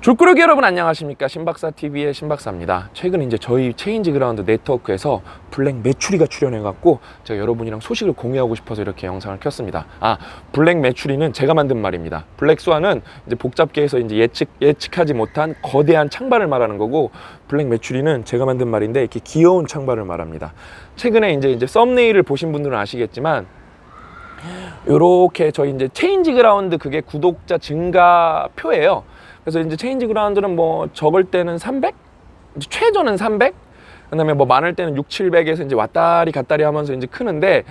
족구르기 여러분 안녕하십니까, 신박사TV의 신박사입니다. 최근 이제 저희 체인지그라운드 네트워크에서 블랙 메추리가 출연해갖고 제가 여러분이랑 소식을 공유하고 싶어서 이렇게 영상을 켰습니다. 블랙 메추리는 제가 만든 말입니다. 블랙 스완은 이제 복잡게 해서 이제 예측하지 못한 거대한 창발을 말하는 거고, 블랙 메추리는 제가 만든 말인데 이렇게 귀여운 창발을 말합니다. 최근에 이제 썸네일을 보신 분들은 아시겠지만 요렇게 저희 이제 체인지그라운드 그게 구독자 증가표예요. 그래서 이제 체인지그라운드는 뭐 적을 때는 300, 최저는 300, 그다음에 뭐 많을 때는 6, 700에서 이제 왔다리 갔다리 하면서 이제 크는데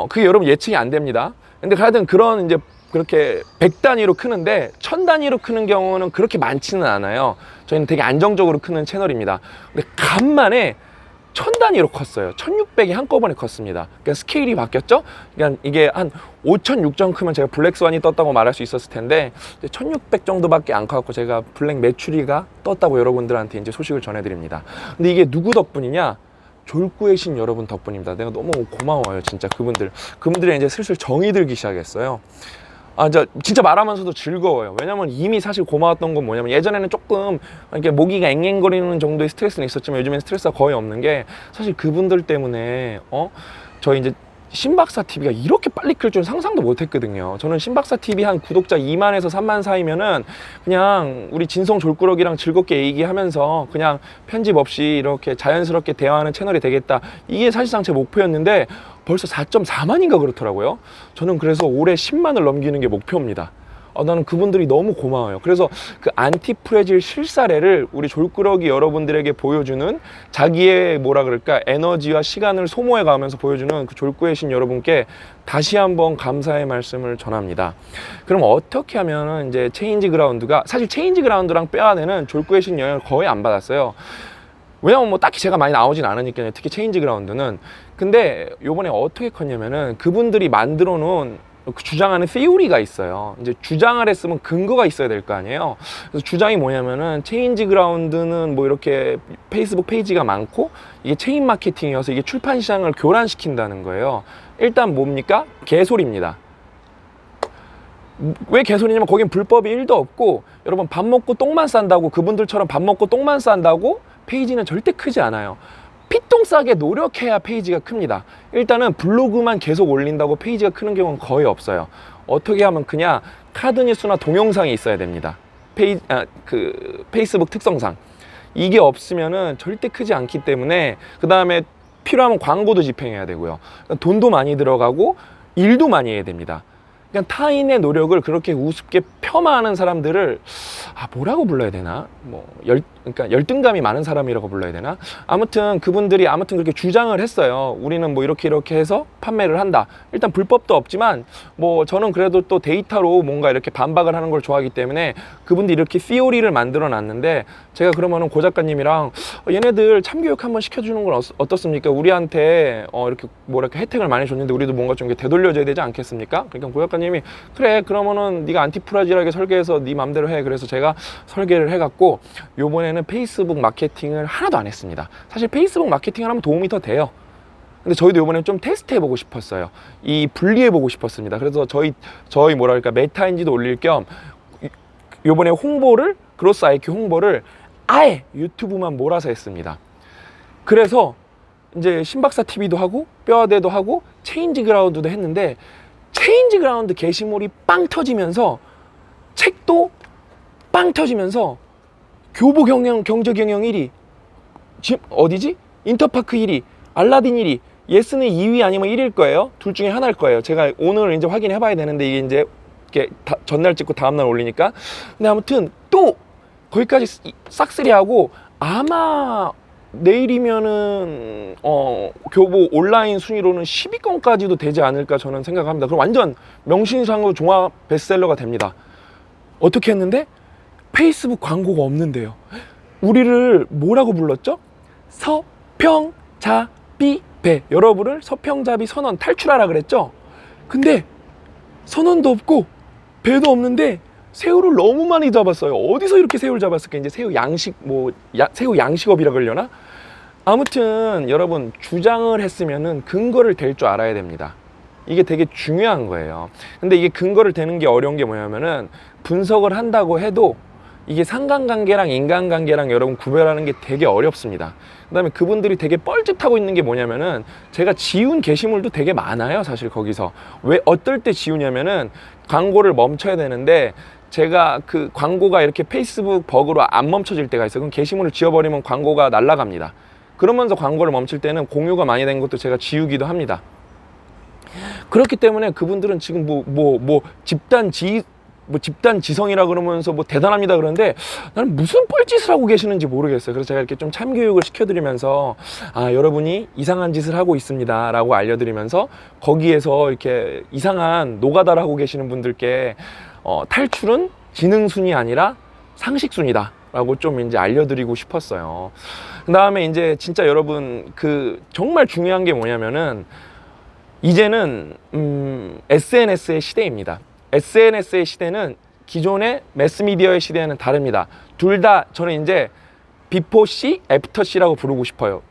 그게 여러분 예측이 안 됩니다. 근데 하여튼 그런 이제 그렇게 100단위로 크는데 1000단위로 크는 경우는 그렇게 많지는 않아요. 저희는 되게 안정적으로 크는 채널입니다. 근데 간만에 1000단위로 컸어요. 1600이 한꺼번에 컸습니다. 그러니까 스케일이 바뀌었죠? 그러니까 이게 한 5000, 6000 크면 제가 블랙스완이 떴다고 말할 수 있었을 텐데 1600 정도밖에 안 커갖고 제가 블랙 메추리가 떴다고 여러분들한테 이제 소식을 전해드립니다. 근데 이게 누구 덕분이냐? 졸구의 신 여러분 덕분입니다. 내가 너무 고마워요, 진짜 그분들이 이제 슬슬 정이 들기 시작했어요. 진짜 말하면서도 즐거워요. 왜냐면 이미 사실 고마웠던 건 뭐냐면, 예전에는 조금 이렇게 모기가 앵앵거리는 정도의 스트레스는 있었지만 요즘엔 스트레스가 거의 없는 게, 사실 그분들 때문에 저희 이제 신박사TV가 이렇게 빨리 클 줄은 상상도 못 했거든요. 저는 신박사TV 한 구독자 2만에서 3만 사이면은 그냥 우리 진성 졸꾸러기랑 즐겁게 얘기하면서 그냥 편집 없이 이렇게 자연스럽게 대화하는 채널이 되겠다, 이게 사실상 제 목표였는데 벌써 4.4만인가 그렇더라고요. 저는 그래서 올해 10만을 넘기는 게 목표입니다. 나는 그분들이 너무 고마워요. 그래서 그 안티프레질 실사례를 우리 졸꾸러기 여러분들에게 보여주는, 자기의 뭐라 그럴까, 에너지와 시간을 소모해 가면서 보여주는 그 졸구의 신 여러분께 다시 한번 감사의 말씀을 전합니다. 그럼 어떻게 하면은 이제 체인지그라운드가, 사실 체인지그라운드랑 빼앗내는 졸구의 신 영향을 거의 안 받았어요. 왜냐면 뭐 딱히 제가 많이 나오진 않으니까요, 특히 체인지그라운드는. 근데 요번에 어떻게 컸냐면은, 그분들이 만들어 놓은 주장하는 theory가 있어요. 이제 주장을 했으면 근거가 있어야 될 거 아니에요. 그래서 주장이 뭐냐면은, 체인지그라운드는 뭐 이렇게 페이스북 페이지가 많고 이게 체인 마케팅이어서 이게 출판 시장을 교란시킨다는 거예요. 일단 뭡니까? 개소리입니다. 왜 개소리냐면 거긴 불법이 1도 없고, 여러분 밥 먹고 똥만 싼다고, 그분들처럼 밥 먹고 똥만 싼다고 페이지는 절대 크지 않아요. 피똥 싸게 노력해야 페이지가 큽니다. 일단은 블로그만 계속 올린다고 페이지가 크는 경우는 거의 없어요. 어떻게 하면 크냐? 카드 뉴스나 동영상이 있어야 됩니다. 페이스북 특성상 이게 없으면은 절대 크지 않기 때문에, 그 다음에 필요하면 광고도 집행해야 되고요. 돈도 많이 들어가고 일도 많이 해야 됩니다. 그러니까 타인의 노력을 그렇게 우습게 폄하하는 사람들을 뭐라고 불러야 되나? 그러니까 열등감이 많은 사람이라고 불러야 되나? 아무튼 그분들이 그렇게 주장을 했어요. 우리는 뭐 이렇게 해서 판매를 한다. 일단 불법도 없지만 뭐 저는 그래도 또 데이터로 뭔가 이렇게 반박을 하는 걸 좋아하기 때문에 그분들이 이렇게 theory를 만들어 놨는데, 제가 그러면은 고 작가님이랑 얘네들 참교육 한번 시켜주는 건 어떻습니까? 우리한테 이렇게 뭐랄까 혜택을 많이 줬는데 우리도 뭔가 좀 되돌려줘야 되지 않겠습니까? 그러니까 고 작가님이 그래, 그러면은 네가 안티프라질하게 설계해서 네 맘대로 해. 그래서 제가 설계를 해갖고 요번에는 페이스북 마케팅을 하나도 안 했습니다. 사실 페이스북 마케팅을 하면 도움이 더 돼요. 근데 저희도 이번에 좀 테스트 해보고 싶었어요. 분리해보고 싶었습니다. 그래서 저희 뭐랄까 메타인지도 올릴 겸 요번에 그로스 IQ 홍보를 아예 유튜브만 몰아서 했습니다. 그래서 이제 신박사TV도 하고 뼈아대도 하고 체인지그라운드도 했는데, 체인지그라운드 게시물이 빵 터지면서 책도 빵 터지면서 교보경영 경제경영 1위, 지금 어디지? 인터파크 1위, 알라딘 1위, 예스는 2위 아니면 1위일 거예요. 둘 중에 하나일 거예요. 제가 오늘 이제 확인해 봐야 되는데, 이게 이제 이렇게 전날 찍고 다음날 올리니까. 근데 아무튼 또 거기까지 싹쓸이하고 아마 내일이면은 교보 온라인 순위로는 10위권까지도 되지 않을까 저는 생각합니다. 그럼 완전 명신상으로 종합 베스트셀러가 됩니다. 어떻게 했는데? 페이스북 광고가 없는데요. 우리를 뭐라고 불렀죠? 서평자비배. 여러분을 서평자비 선원 탈출하라 그랬죠? 근데 선원도 없고 배도 없는데 새우를 너무 많이 잡았어요. 어디서 이렇게 새우를 잡았을까? 이제 새우 양식업이라 그러려나? 아무튼 여러분, 주장을 했으면은 근거를 댈 줄 알아야 됩니다. 이게 되게 중요한 거예요. 근데 이게 근거를 대는 게 어려운 게 뭐냐면은, 분석을 한다고 해도 이게 상관관계랑 인간관계랑 여러분 구별하는 게 되게 어렵습니다. 그 다음에 그분들이 되게 뻘짓하고 있는 게 뭐냐면은 제가 지운 게시물도 되게 많아요. 사실 거기서 왜 어떨 때 지우냐면은 광고를 멈춰야 되는데 제가 그 광고가 이렇게 페이스북 버그로 안 멈춰질 때가 있어요. 그럼 게시물을 지워버리면 광고가 날아갑니다. 그러면서 광고를 멈출 때는 공유가 많이 된 것도 제가 지우기도 합니다. 그렇기 때문에 그분들은 지금 집단 지성이라 그러면서 뭐 대단합니다 그러는데 나는 무슨 뻘짓을 하고 계시는지 모르겠어요. 그래서 제가 이렇게 좀 참교육을 시켜드리면서 아, 여러분이 이상한 짓을 하고 있습니다 라고 알려드리면서 거기에서 이렇게 이상한 노가다를 하고 계시는 분들께 탈출은 지능순이 아니라 상식순이다 라고 좀 이제 알려드리고 싶었어요. 그 다음에 이제 진짜 여러분 그 정말 중요한 게 뭐냐면은 이제는 SNS의 시대입니다. SNS의 시대는 기존의 매스미디어의 시대와는 다릅니다. 둘 다 저는 이제 비포 C, 애프터 C라고 부르고 싶어요.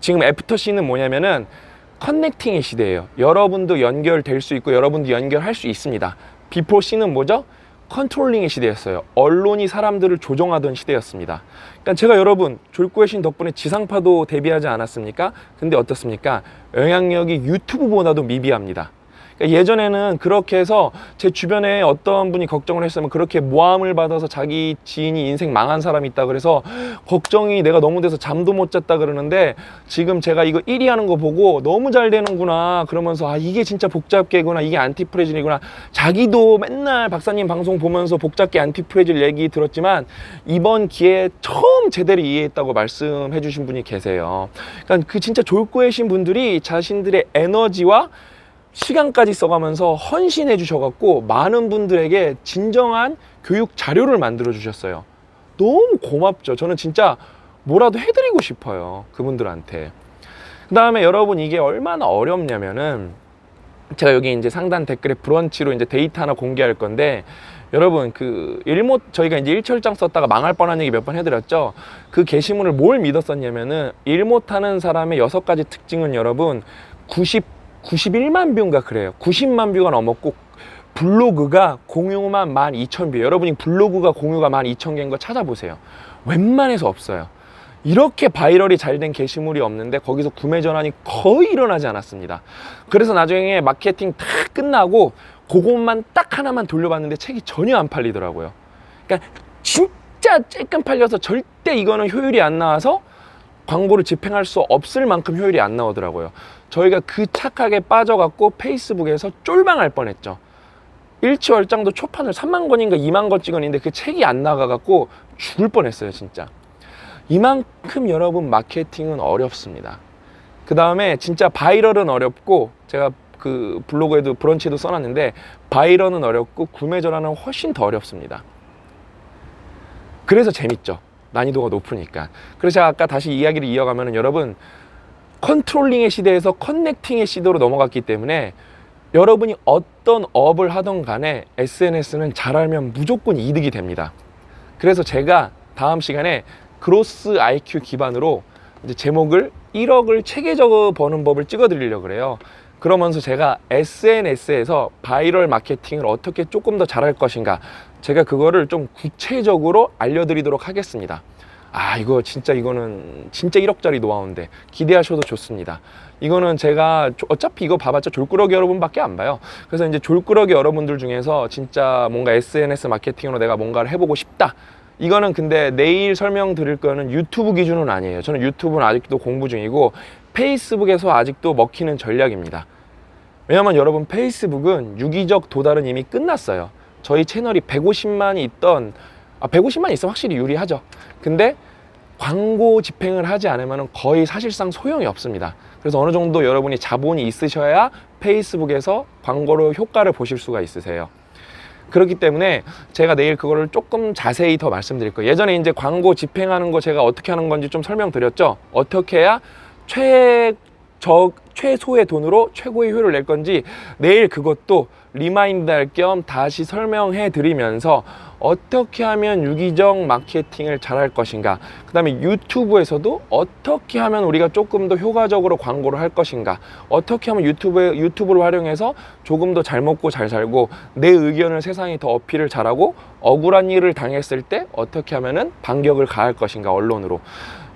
지금 애프터 C는 뭐냐면은 커넥팅의 시대예요. 여러분도 연결될 수 있고 여러분도 연결할 수 있습니다. 비포 C는 뭐죠? 컨트롤링의 시대였어요. 언론이 사람들을 조종하던 시대였습니다. 그러니까 제가 여러분 졸고의 신 덕분에 지상파도 데뷔하지 않았습니까? 근데 어떻습니까? 영향력이 유튜브보다도 미비합니다. 그러니까 예전에는 그렇게 해서 제 주변에 어떤 분이 걱정을 했으면 그렇게 모함을 받아서 자기 지인이 인생 망한 사람이 있다 그래서 걱정이 내가 너무 돼서 잠도 못 잤다 그러는데 지금 제가 이거 1위 하는 거 보고 너무 잘 되는구나 그러면서 아 이게 진짜 복잡계구나 이게 안티프레질이구나 자기도 맨날 박사님 방송 보면서 복잡계 안티프레질 얘기 들었지만 이번 기회에 처음 제대로 이해했다고 말씀해 주신 분이 계세요. 그러니까 그 진짜 졸고해신 분들이 자신들의 에너지와 시간까지 써가면서 헌신해 주셔갖고 많은 분들에게 진정한 교육 자료를 만들어 주셨어요. 너무 고맙죠. 저는 진짜 뭐라도 해드리고 싶어요. 그분들한테. 그 다음에 여러분 이게 얼마나 어렵냐면은 제가 여기 이제 상단 댓글에 브런치로 이제 데이터 하나 공개할 건데 여러분 그 저희가 이제 일철장 썼다가 망할 뻔한 얘기 몇 번 해드렸죠. 그 게시물을 뭘 믿었었냐면은 일 못하는 사람의 6가지 특징은 여러분 91만 뷰인가 그래요. 90만 뷰가 넘었고 블로그가 공유만 12,000뷰. 여러분이 블로그가 공유가 12,000개인 거 찾아보세요. 웬만해서 없어요. 이렇게 바이럴이 잘 된 게시물이 없는데 거기서 구매 전환이 거의 일어나지 않았습니다. 그래서 나중에 마케팅 다 끝나고 그것만 딱 하나만 돌려봤는데 책이 전혀 안 팔리더라고요. 그러니까 진짜 쬐끔 팔려서 절대 이거는 효율이 안 나와서 광고를 집행할 수 없을 만큼 효율이 안 나오더라고요. 저희가 그 착각에 빠져갖고 페이스북에서 쫄망할 뻔했죠. 일치월장도 초판을 3만 권인가 2만 권 찍었는데 그 책이 안 나가갖고 죽을 뻔했어요 진짜. 이만큼 여러분 마케팅은 어렵습니다. 그 다음에 진짜 바이럴은 어렵고 제가 그 블로그에도 브런치에도 써놨는데 바이럴은 어렵고 구매 전환은 훨씬 더 어렵습니다. 그래서 재밌죠. 난이도가 높으니까. 그래서 제가 아까 다시 이야기를 이어가면 여러분 컨트롤링의 시대에서 커넥팅의 시대로 넘어갔기 때문에 여러분이 어떤 업을 하던 간에 SNS는 잘 알면 무조건 이득이 됩니다. 그래서 제가 다음 시간에 그로스 IQ 기반으로 이제 제목을 1억을 체계적으로 버는 법을 찍어 드리려고 그래요. 그러면서 제가 SNS에서 바이럴 마케팅을 어떻게 조금 더 잘할 것인가 제가 그거를 좀 구체적으로 알려드리도록 하겠습니다. 아 이거는 진짜 1억짜리 노하우인데 기대하셔도 좋습니다. 이거는 제가 어차피 이거 봐봤자 졸꾸러기 여러분밖에 안 봐요. 그래서 이제 졸꾸러기 여러분들 중에서 진짜 뭔가 SNS 마케팅으로 내가 뭔가를 해보고 싶다. 이거는 근데 내일 설명드릴 거는 유튜브 기준은 아니에요. 저는 유튜브는 아직도 공부 중이고 페이스북에서 아직도 먹히는 전략입니다. 왜냐면 여러분 페이스북은 유기적 도달은 이미 끝났어요. 저희 채널이 150만이 있던 150만 있으면 확실히 유리하죠. 근데 광고 집행을 하지 않으면 거의 사실상 소용이 없습니다. 그래서 어느 정도 여러분이 자본이 있으셔야 페이스북에서 광고로 효과를 보실 수가 있으세요. 그렇기 때문에 제가 내일 그거를 조금 자세히 더 말씀드릴 거예요. 예전에 이제 광고 집행하는 거 제가 어떻게 하는 건지 좀 설명드렸죠. 어떻게 해야 최소의 돈으로 최고의 효율을 낼 건지 내일 그것도 리마인드 할 겸 다시 설명해 드리면서 어떻게 하면 유기적 마케팅을 잘할 것인가, 그 다음에 유튜브에서도 어떻게 하면 우리가 조금 더 효과적으로 광고를 할 것인가, 어떻게 하면 유튜브를 활용해서 조금 더 잘 먹고 잘 살고 내 의견을 세상에 더 어필을 잘하고 억울한 일을 당했을 때 어떻게 하면은 반격을 가할 것인가, 언론으로.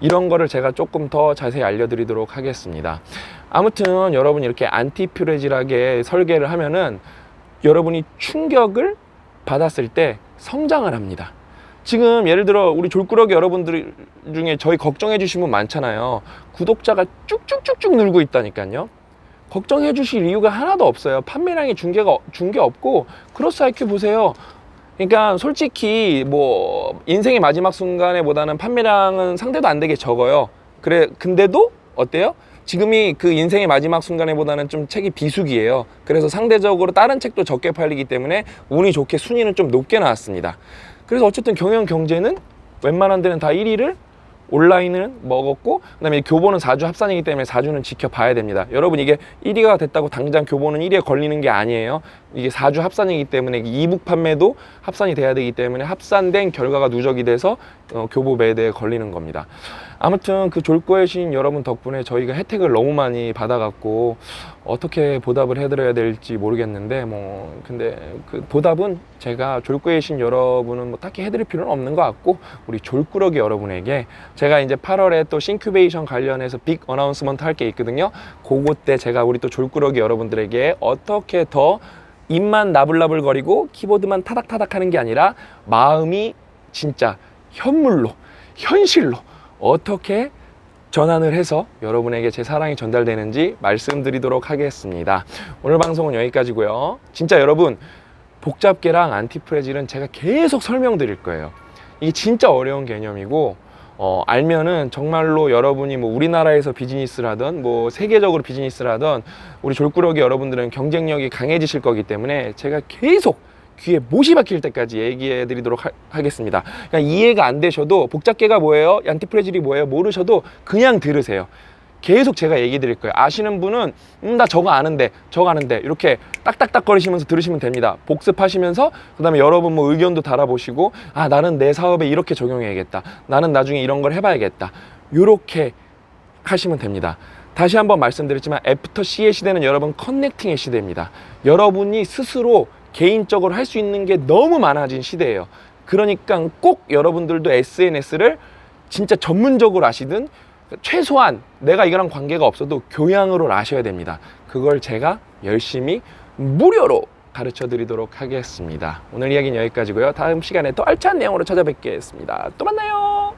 이런 거를 제가 조금 더 자세히 알려드리도록 하겠습니다. 아무튼 여러분 이렇게 안티프레질하게 설계를 하면은 여러분이 충격을 받았을 때 성장을 합니다. 지금 예를 들어 우리 졸꾸러기 여러분들 중에 저희 걱정해 주신 분 많잖아요. 구독자가 쭉쭉쭉쭉 늘고 있다니까요. 걱정해 주실 이유가 하나도 없어요. 판매량이 준 게 없고, 크로스 IQ 보세요. 그러니까 솔직히 뭐 인생의 마지막 순간에 보다는 판매량은 상대도 안 되게 적어요. 근데도 어때요? 지금이 그 인생의 마지막 순간에 보다는 좀 책이 비수기예요. 그래서 상대적으로 다른 책도 적게 팔리기 때문에 운이 좋게 순위는 좀 높게 나왔습니다. 그래서 어쨌든 경영 경제는 웬만한 데는 다 1위를, 온라인은 먹었고, 그 다음에 교보는 4주 합산이기 때문에 4주는 지켜봐야 됩니다. 여러분 이게 1위가 됐다고 당장 교보는 1위에 걸리는 게 아니에요. 이게 4주 합산이기 때문에 이북 판매도 합산이 돼야 되기 때문에 합산된 결과가 누적이 돼서 교보 매대에 걸리는 겁니다. 아무튼 그 졸고의 신 여러분 덕분에 저희가 혜택을 너무 많이 받아갖고 어떻게 보답을 해드려야 될지 모르겠는데, 뭐 근데 그 보답은 제가 졸고의 신 여러분은 뭐 딱히 해드릴 필요는 없는 것 같고, 우리 졸꾸러기 여러분에게 제가 이제 8월에 또 싱큐베이션 관련해서 빅 어나운스먼트 할 게 있거든요. 그거 때 제가 우리 또 졸꾸러기 여러분들에게 어떻게 더 입만 나불나불 거리고 키보드만 타닥타닥 하는 게 아니라 마음이 진짜 현물로, 현실로 어떻게 전환을 해서 여러분에게 제 사랑이 전달되는지 말씀드리도록 하겠습니다. 오늘 방송은 여기까지고요. 진짜 여러분, 복잡계랑 안티프레질은 제가 계속 설명드릴 거예요. 이게 진짜 어려운 개념이고, 알면은 정말로 여러분이 뭐 우리나라에서 비즈니스를 하든 뭐 세계적으로 비즈니스를 하든 우리 졸꾸러기 여러분들은 경쟁력이 강해지실 거기 때문에 제가 계속 귀에 못이 박힐 때까지 얘기해 드리도록 하겠습니다. 그러니까 이해가 안 되셔도, 복잡계가 뭐예요, 안티프레질이 뭐예요 모르셔도 그냥 들으세요. 계속 제가 얘기 드릴 거예요. 아시는 분은 나 저거 아는데 이렇게 딱딱딱 거리시면서 들으시면 됩니다. 복습하시면서 그 다음에 여러분 뭐 의견도 달아보시고, 아 나는 내 사업에 이렇게 적용해야겠다, 나는 나중에 이런 걸 해봐야겠다, 이렇게 하시면 됩니다. 다시 한번 말씀드렸지만 애프터 C의 시대는 여러분 커넥팅의 시대입니다. 여러분이 스스로 개인적으로 할 수 있는 게 너무 많아진 시대예요. 그러니까 꼭 여러분들도 SNS를 진짜 전문적으로 아시든 최소한 내가 이거랑 관계가 없어도 교양으로 아셔야 됩니다. 그걸 제가 열심히 무료로 가르쳐 드리도록 하겠습니다. 오늘 이야기는 여기까지고요. 다음 시간에 또 알찬 내용으로 찾아뵙겠습니다. 또 만나요.